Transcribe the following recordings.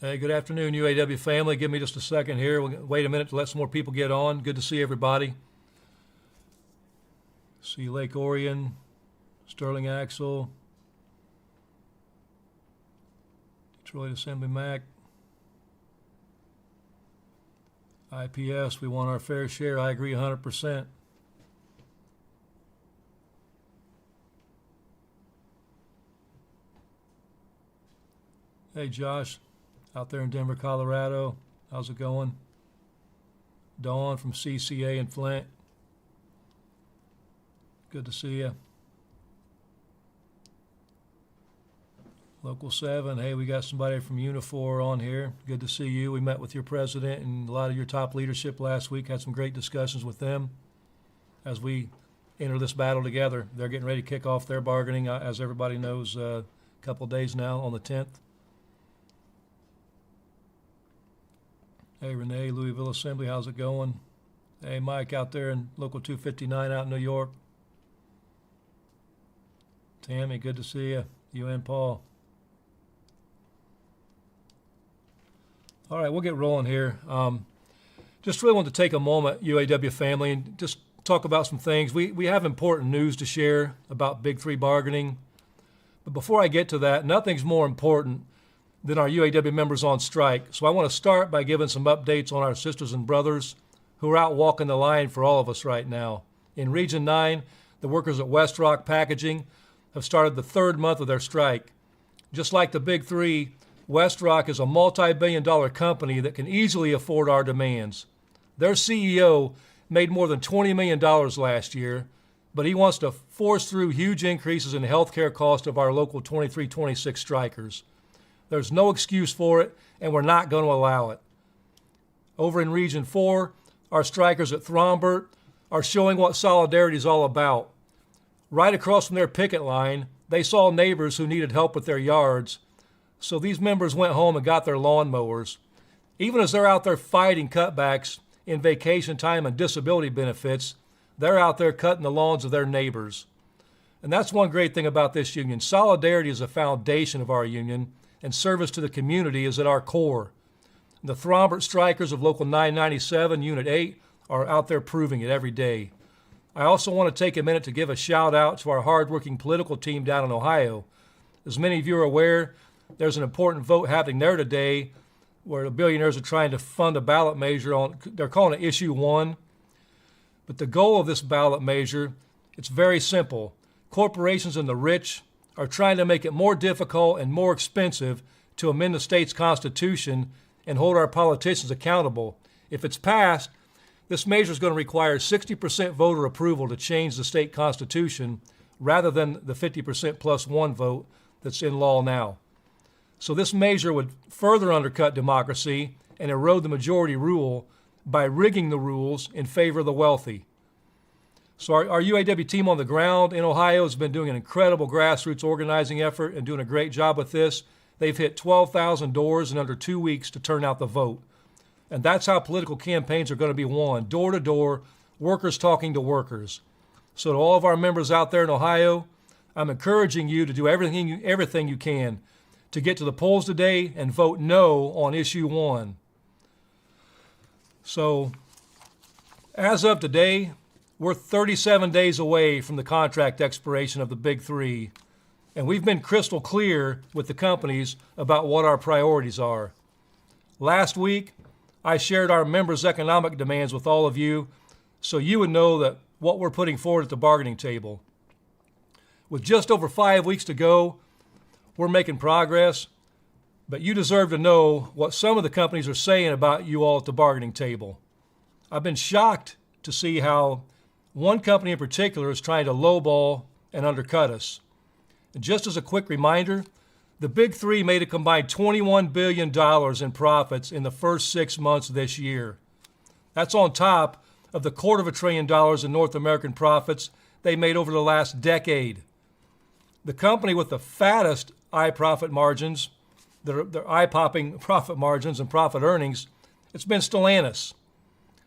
Hey, good afternoon, UAW family. Give me just a second here. We'll wait a minute to let some more people get on. Good to see everybody. See Lake Orion, Sterling Axle, Detroit Assembly Mac, IPS. We want our fair share. I agree 100%. Hey, Josh, out there in Denver, Colorado. How's it going? Dawn from CCA in Flint. Good to see you. Local 7, hey, we got somebody from Unifor on here. Good to see you. We met with your president and a lot of your top leadership last week. Had some great discussions with them as we enter this battle together. They're getting ready to kick off their bargaining, as everybody knows, a couple days now on the 10th. Hey, Renee, Louisville Assembly, how's it going? Hey, Mike, out there in Local 259 out in New York. Tammy, good to see you. You and Paul. All right, we'll get rolling here. Just really want to take a moment, UAW family, and just talk about some things. We have important news to share about Big Three bargaining. But before I get to that, nothing's more important than our UAW members on strike. So I want to start by giving some updates on our sisters and brothers who are out walking the line for all of us right now. In Region 9, the workers at WestRock Packaging have started the third month of their strike. Just like the Big Three, WestRock is a multi-billion-dollar company that can easily afford our demands. Their CEO made more than $20 million last year, but he wants to force through huge increases in health care costs of our local 2326 strikers. There's no excuse for it, and we're not going to allow it. Over in Region 4, our strikers at Thrombert are showing what solidarity is all about. Right across from their picket line, they saw neighbors who needed help with their yards, so these members went home and got their lawnmowers. Even as they're out there fighting cutbacks in vacation time and disability benefits, they're out there cutting the lawns of their neighbors. And that's one great thing about this union. Solidarity is a foundation of our union, and service to the community is at our core. The Thrombert strikers of Local 997, Unit 8, are out there proving it every day. I also want to take a minute to give a shout out to our hardworking political team down in Ohio. As many of you are aware, there's an important vote happening there today where the billionaires are trying to fund a ballot measure on, they're calling it Issue 1. But the goal of this ballot measure, it's very simple. Corporations and the rich are trying to make it more difficult and more expensive to amend the state's constitution and hold our politicians accountable. If it's passed, this measure is going to require 60% voter approval to change the state constitution rather than the 50% plus one vote that's in law now. So this measure would further undercut democracy and erode the majority rule by rigging the rules in favor of the wealthy. So our UAW team on the ground in Ohio has been doing an incredible grassroots organizing effort and doing a great job with this. They've hit 12,000 doors in under 2 weeks to turn out the vote. And that's how political campaigns are going to be won, door to door, workers talking to workers. So to all of our members out there in Ohio, I'm encouraging you to do everything you can to get to the polls today and vote no on Issue 1. So as of today, we're 37 days away from the contract expiration of the Big Three, and we've been crystal clear with the companies about what our priorities are. Last week, I shared our members' economic demands with all of you so you would know that what we're putting forward at the bargaining table. With just over 5 weeks to go, we're making progress, but you deserve to know what some of the companies are saying about you all at the bargaining table. I've been shocked to see how one company in particular is trying to lowball and undercut us. And just as a quick reminder, the Big Three made a combined $21 billion in profits in the first 6 months of this year. That's on top of the $250 billion in North American profits they made over the last decade. The company with the fattest eye-popping profit margins and profit earnings, it's been Stellantis.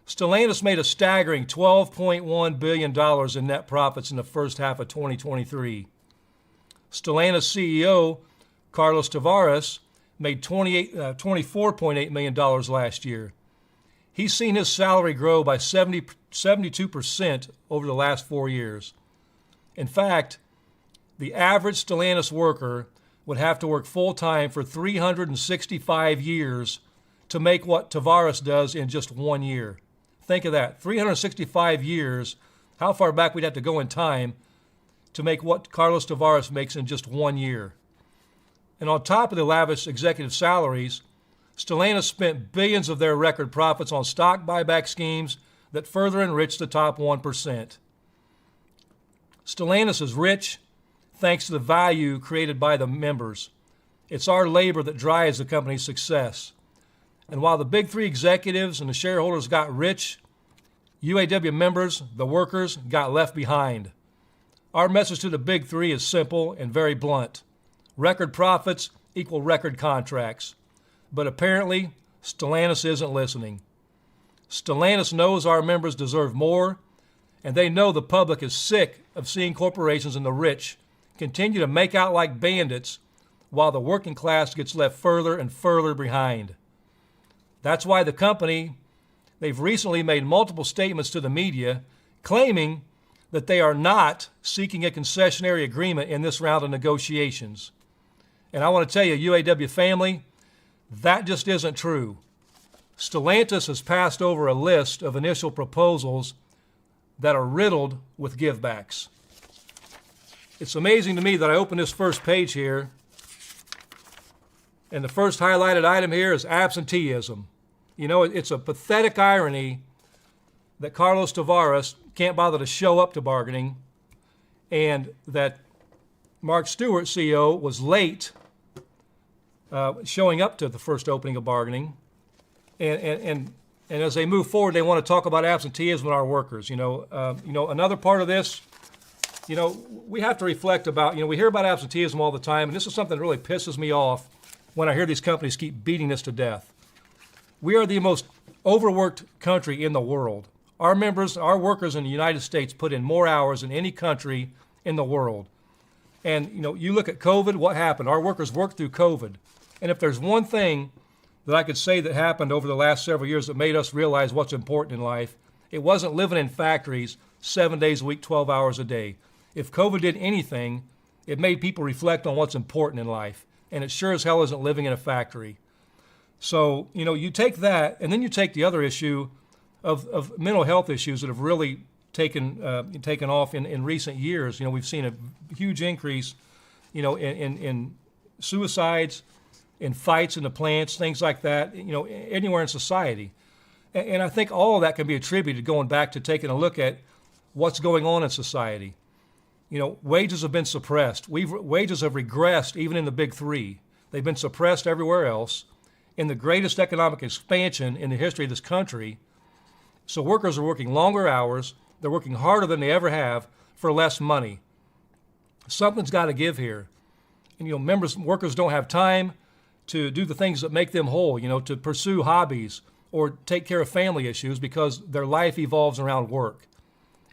Stellantis made a staggering $12.1 billion in net profits in the first half of 2023. Stellantis CEO Carlos Tavares made $24.8 million last year. He's seen his salary grow by 72% over the last 4 years. In fact, the average Stellantis worker would have to work full-time for 365 years to make what Tavares does in just 1 year. Think of that, 365 years, how far back we'd have to go in time to make what Carlos Tavares makes in just 1 year. And on top of the lavish executive salaries, Stellantis spent billions of their record profits on stock buyback schemes that further enrich the top 1%. Stellantis is rich thanks to the value created by the members. It's our labor that drives the company's success. And while the big three executives and the shareholders got rich, UAW members, the workers, got left behind. Our message to the big three is simple and very blunt. Record profits equal record contracts. But apparently, Stellantis isn't listening. Stellantis knows our members deserve more, and they know the public is sick of seeing corporations and the rich continue to make out like bandits while the working class gets left further and further behind. That's why the company, they've recently made multiple statements to the media claiming that they are not seeking a concessionary agreement in this round of negotiations. And I want to tell you, UAW family, that just isn't true. Stellantis has passed over a list of initial proposals that are riddled with givebacks. It's amazing to me that I open this first page here, and the first highlighted item here is absenteeism. You know, it's a pathetic irony that Carlos Tavares can't bother to show up to bargaining, and that Mark Stewart, CEO, was late showing up to the first opening of bargaining. And as they move forward, they want to talk about absenteeism with our workers. Another part of this, we have to reflect about, we hear about absenteeism all the time, and this is something that really pisses me off when I hear these companies keep beating this to death. We are the most overworked country in the world. Our members, our workers in the United States put in more hours than any country in the world. And, you look at COVID, what happened? Our workers worked through COVID. And if there's one thing that I could say that happened over the last several years that made us realize what's important in life, it wasn't living in factories 7 days a week, 12 hours a day. If COVID did anything, it made people reflect on what's important in life. And it sure as hell isn't living in a factory. So, you take that, and then you take the other issue of mental health issues that have really taken off in recent years. We've seen a huge increase, in suicides, in fights in the plants, things like that, anywhere in society. And I think all of that can be attributed going back to taking a look at what's going on in society. Wages have been suppressed. Wages have regressed even in the big three. They've been suppressed everywhere else. In the greatest economic expansion in the history of this country. So workers are working longer hours. They're working harder than they ever have for less money. Something's got to give here. And workers don't have time to do the things that make them whole, to pursue hobbies or take care of family issues because their life evolves around work.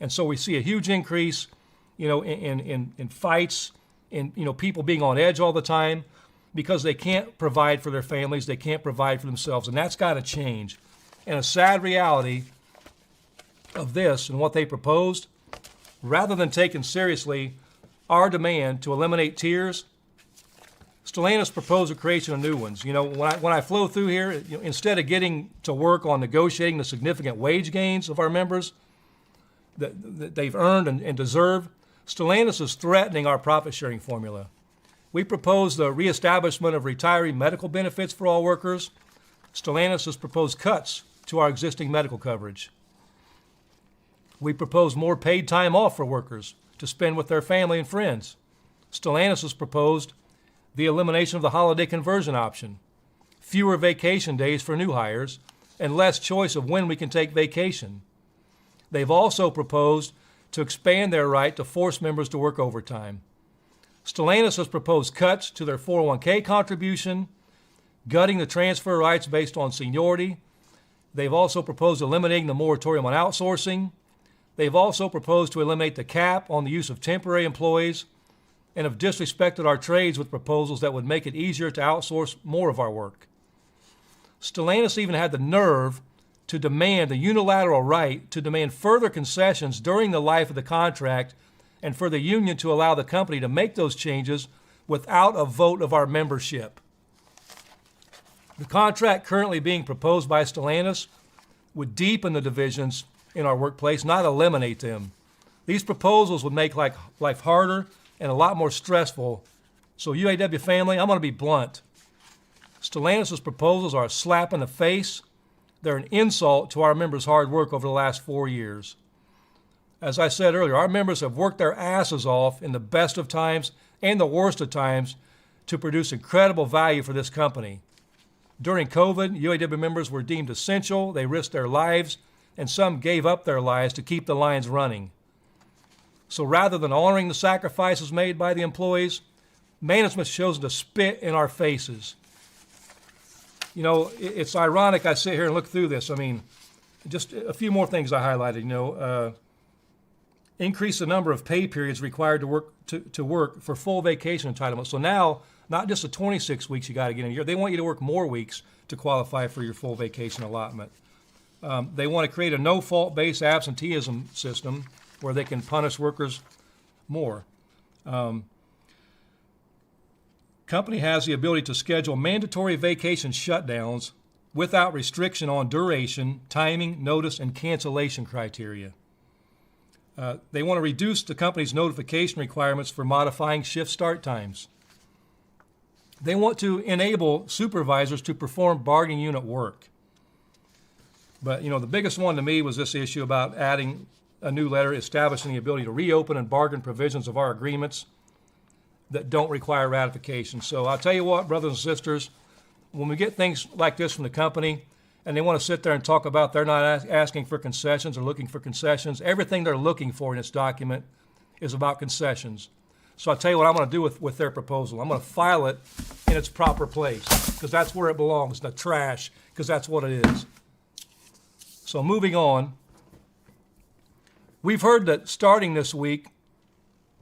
And so we see a huge increase, in fights, in people being on edge all the time because they can't provide for their families, they can't provide for themselves, and that's got to change. And a sad reality of this and what they proposed, rather than taking seriously our demand to eliminate tiers, Stellantis proposed the creation of new ones. When I flow through here, instead of getting to work on negotiating the significant wage gains of our members that they've earned and deserve, Stellantis is threatening our profit-sharing formula. We propose the reestablishment of retiree medical benefits for all workers. Stellantis has proposed cuts to our existing medical coverage. We propose more paid time off for workers to spend with their family and friends. Stellantis has proposed the elimination of the holiday conversion option, fewer vacation days for new hires, and less choice of when we can take vacation. They've also proposed to expand their right to force members to work overtime. Stellantis has proposed cuts to their 401k contribution, gutting the transfer rights based on seniority. They've also proposed eliminating the moratorium on outsourcing. They've also proposed to eliminate the cap on the use of temporary employees. and have disrespected our trades with proposals that would make it easier to outsource more of our work. Stellantis even had the nerve to demand a unilateral right to demand further concessions during the life of the contract and for the union to allow the company to make those changes without a vote of our membership. The contract currently being proposed by Stellantis would deepen the divisions in our workplace, not eliminate them. These proposals would make life harder and a lot more stressful. So UAW family, I'm going to be blunt. Stellantis' proposals are a slap in the face. They're an insult to our members' hard work over the last 4 years. As I said earlier, our members have worked their asses off in the best of times and the worst of times to produce incredible value for this company. During COVID, UAW members were deemed essential. They risked their lives, and some gave up their lives to keep the lines running. So rather than honoring the sacrifices made by the employees, management's chosen to spit in our faces. You know, it's ironic I sit here and look through this. I mean, just a few more things I highlighted, increase the number of pay periods required to work for full vacation entitlement. So now, not just the 26 weeks you got to get in a year, they want you to work more weeks to qualify for your full vacation allotment. They want to create a no-fault-based absenteeism system where they can punish workers more. Company has the ability to schedule mandatory vacation shutdowns without restriction on duration, timing, notice, and cancellation criteria. They want to reduce the company's notification requirements for modifying shift start times. They want to enable supervisors to perform bargaining unit work. But, the biggest one to me was this issue about adding a new letter establishing the ability to reopen and bargain provisions of our agreements that don't require ratification. So I'll tell you what, brothers and sisters, when we get things like this from the company and they want to sit there and talk about they're not asking for concessions or looking for concessions, everything they're looking for in this document is about concessions. So I'll tell you what I'm going to do with their proposal. I'm going to file it in its proper place because that's where it belongs, the trash, because that's what it is. So moving on, we've heard that starting this week,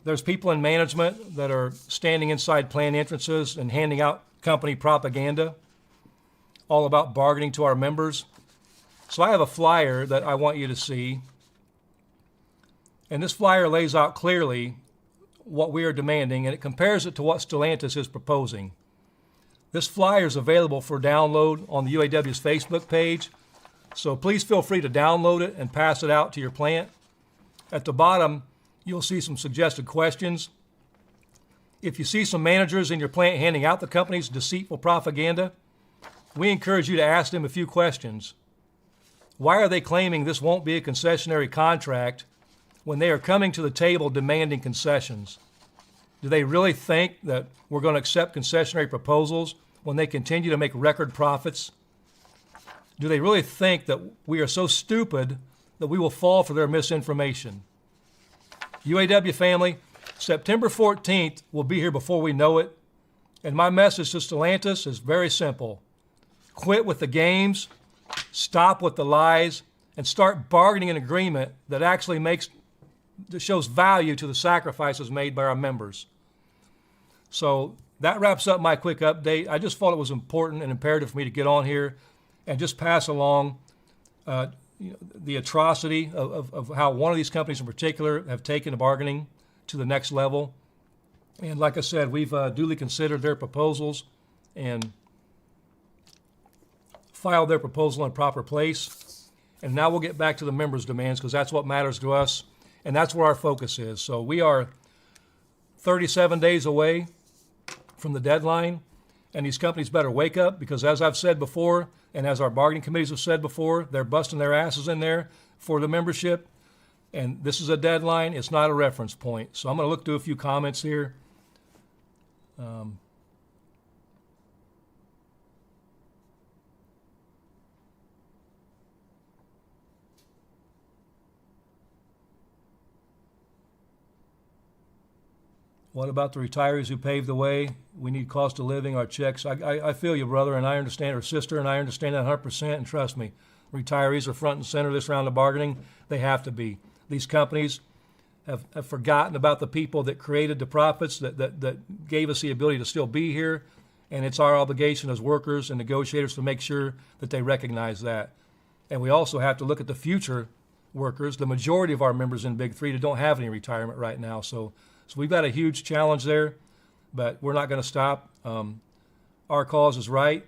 there's people in management that are standing inside plant entrances and handing out company propaganda, all about bargaining to our members. So I have a flyer that I want you to see. And this flyer lays out clearly what we are demanding, and it compares it to what Stellantis is proposing. This flyer is available for download on the UAW's Facebook page, so please feel free to download it and pass it out to your plant. At the bottom, you'll see some suggested questions. If you see some managers in your plant handing out the company's deceitful propaganda, we encourage you to ask them a few questions. Why are they claiming this won't be a concessionary contract when they are coming to the table demanding concessions? Do they really think that we're going to accept concessionary proposals when they continue to make record profits? Do they really think that we are so stupid that we will fall for their misinformation? UAW family, September 14th will be here before we know it, and my message to Stellantis is very simple. Quit with the games, stop with the lies, and start bargaining an agreement that actually shows value to the sacrifices made by our members. So that wraps up my quick update. I just thought it was important and imperative for me to get on here and just pass along the atrocity of how one of these companies in particular have taken the bargaining to the next level. And like I said, we've duly considered their proposals and filed their proposal in proper place. And now we'll get back to the members' demands because that's what matters to us, and that's where our focus is. So we are 37 days away from the deadline, and these companies better wake up because, as I've said before, and as our bargaining committees have said before, they're busting their asses in there for the membership, and this is a deadline. It's not a reference point. So I'm going to look through a few comments here. What about the retirees who paved the way? We need cost of living, our checks. I feel you, brother, and I understand, or sister, and I understand that 100%, and trust me, retirees are front and center this round of bargaining. They have to be. These companies have forgotten about the people that created the profits, that gave us the ability to still be here. And it's our obligation as workers and negotiators to make sure that they recognize that. And we also have to look at the future workers, the majority of our members in Big Three that don't have any retirement right now. So we've got a huge challenge there, but we're not going to stop. Our cause is right.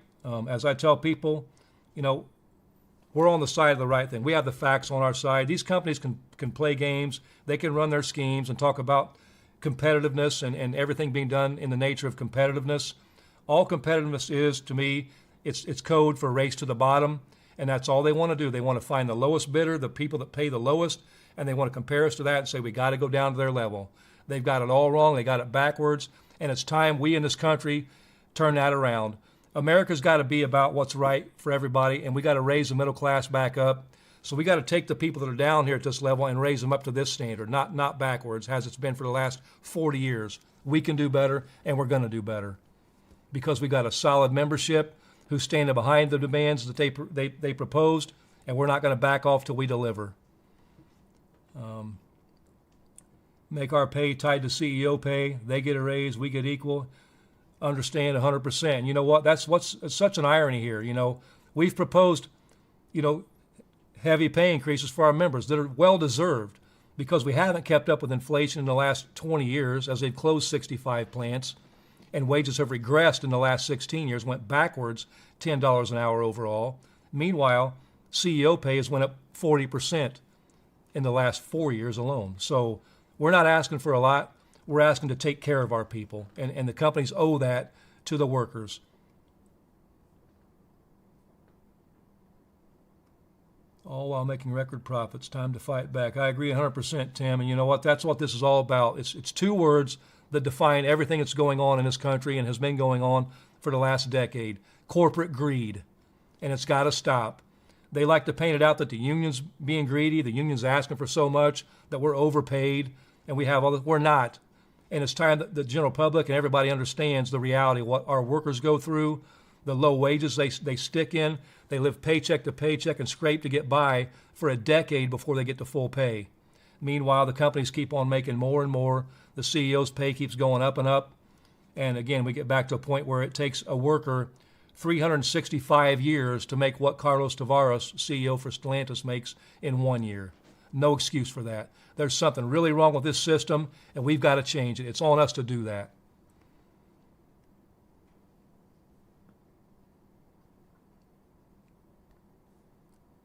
As I tell people, we're on the side of the right thing. We have the facts on our side. These companies can play games. They can run their schemes and talk about competitiveness and everything being done in the nature of competitiveness. All competitiveness is, to me, it's code for a race to the bottom, and that's all they want to do. They want to find the lowest bidder, the people that pay the lowest, and they want to compare us to that and say we got to go down to their level. They've got it all wrong. They got it backwards, and it's time we in this country turn that around. America's got to be about what's right for everybody, and we got to raise the middle class back up. So we got to take the people that are down here at this level and raise them up to this standard, not backwards, as it's been for the last 40 years. We can do better, and we're going to do better because we got a solid membership who's standing behind the demands that they proposed, and we're not going to back off till we deliver. Make our pay tied to CEO pay. They get a raise, we get equal. Understand 100%. You know what? That's what's such an irony here. We've proposed, heavy pay increases for our members that are well deserved because we haven't kept up with inflation in the last 20 years as they've closed 65 plants, and wages have regressed in the last 16 years, went backwards $10 an hour overall. Meanwhile, CEO pay has went up 40% in the last 4 years alone. So we're not asking for a lot. We're asking to take care of our people, and the companies owe that to the workers. All while making record profits. Time to fight back. I agree 100%, Tim, and you know what? That's what this is all about. It's two words that define everything that's going on in this country and has been going on for the last decade. Corporate greed, and it's got to stop. They like to paint it out that the union's being greedy, the union's asking for so much, that we're overpaid, and we have all this. We're not. And it's time that the general public and everybody understands the reality of what our workers go through, the low wages they stick in. They live paycheck to paycheck and scrape to get by for a decade before they get to full pay. Meanwhile, the companies keep on making more and more. The CEO's pay keeps going up and up. And again, we get back to a point where it takes a worker 365 years to make what Carlos Tavares, CEO for Stellantis, makes in 1 year. No excuse for that. There's something really wrong with this system, and we've got to change it. It's on us to do that.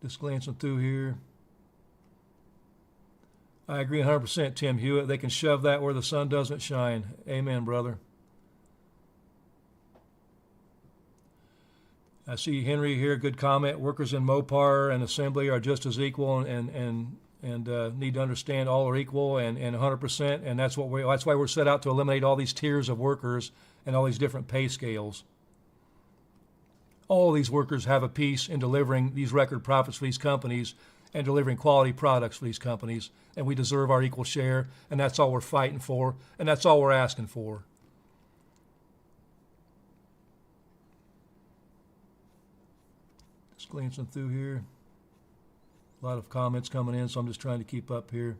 Just glancing through here. I agree 100%, Tim Hewitt. They can shove that where the sun doesn't shine. Amen, brother. I see Henry here. Good comment. Workers in Mopar and Assembly are just as equal and need to understand all are equal and 100%. And that's why we're set out to eliminate all these tiers of workers and all these different pay scales. All these workers have a piece in delivering these record profits for these companies and delivering quality products for these companies, and we deserve our equal share, and that's all we're fighting for, and that's all we're asking for. Just glancing through here. A lot of comments coming in, so I'm just trying to keep up here.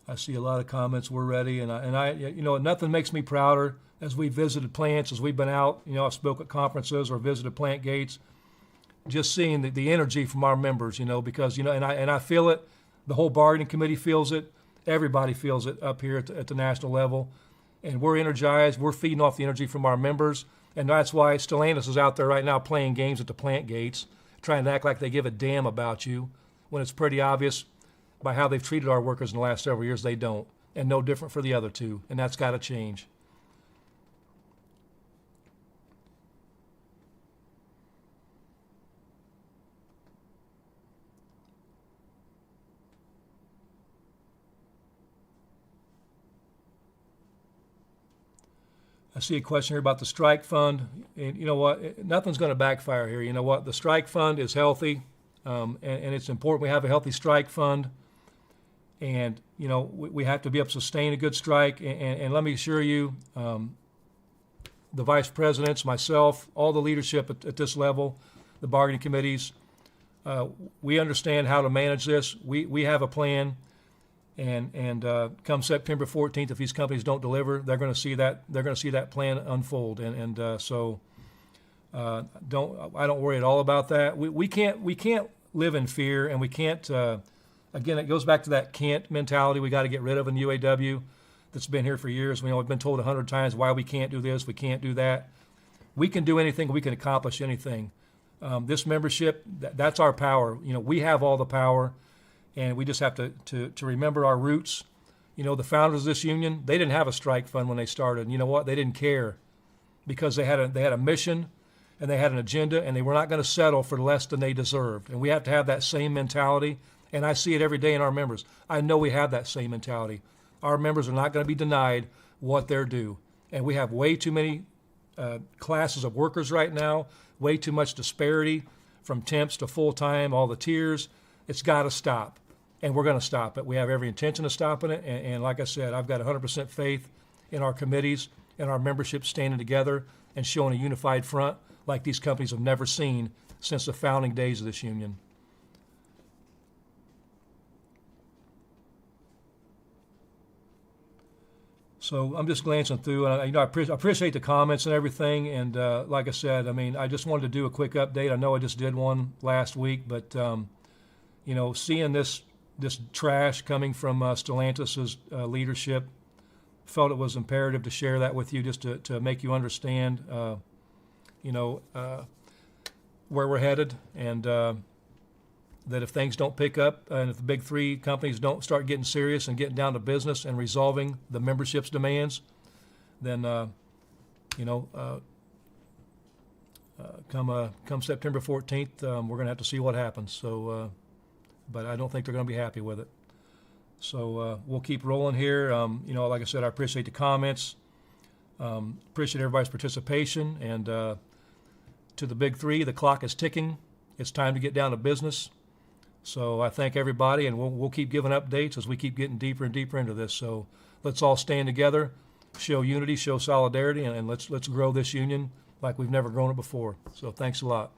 I see a lot of comments. We're ready, and I, nothing makes me prouder as we visited plants, as we've been out. I've spoke at conferences or visited plant gates, just seeing the energy from our members. Because and I feel it. The whole bargaining committee feels it. Everybody feels it up here at the national level, and we're energized. We're feeding off the energy from our members, and that's why Stellantis is out there right now playing games at the plant gates, trying to act like they give a damn about you, when it's pretty obvious by how they've treated our workers in the last several years, they don't. And no different for the other two. And that's got to change. I see a question here about the strike fund. And you know what? Nothing's going to backfire here. You know what? The strike fund is healthy, and it's important we have a healthy strike fund. And, we have to be able to sustain a good strike. And let me assure you, the vice presidents, myself, all the leadership at this level, the bargaining committees. We understand how to manage this. We have a plan, and come September 14th, if these companies don't deliver, they're going to see that plan unfold. So I don't worry at all about that. We can't live in fear, and we can't. Again, it goes back to that can't mentality we got to get rid of in UAW that's been here for years. We've been told 100 times why we can't do this, we can't do that. We can do anything, we can accomplish anything. This membership, that's our power. We have all the power, and we just have to remember our roots. The founders of this union, they didn't have a strike fund when they started. You know what? They didn't care, because they had a mission and they had an agenda, and they were not going to settle for less than they deserved. And we have to have that same mentality. And I see it every day in our members. I know we have that same mentality. Our members are not going to be denied what they're due. And we have way too many classes of workers right now, way too much disparity from temps to full-time, all the tiers. It's got to stop. And we're going to stop it. We have every intention of stopping it. And like I said, I've got 100% faith in our committees and our membership standing together and showing a unified front like these companies have never seen since the founding days of this union. So I'm just glancing through, and I appreciate the comments and everything. And like I said, I just wanted to do a quick update. I know I just did one last week, but seeing this trash coming from Stellantis' leadership, felt it was imperative to share that with you, just to make you understand, where we're headed, and that if things don't pick up, and if the big three companies don't start getting serious and getting down to business and resolving the membership's demands, then come September 14th, we're going to have to see what happens. So, but I don't think they're going to be happy with it. So we'll keep rolling here. Like I said, I appreciate the comments. Appreciate everybody's participation. And to the big three, the clock is ticking. It's time to get down to business. So I thank everybody, and we'll keep giving updates as we keep getting deeper and deeper into this. So let's all stand together, show unity, show solidarity, and let's grow this union like we've never grown it before. So thanks a lot.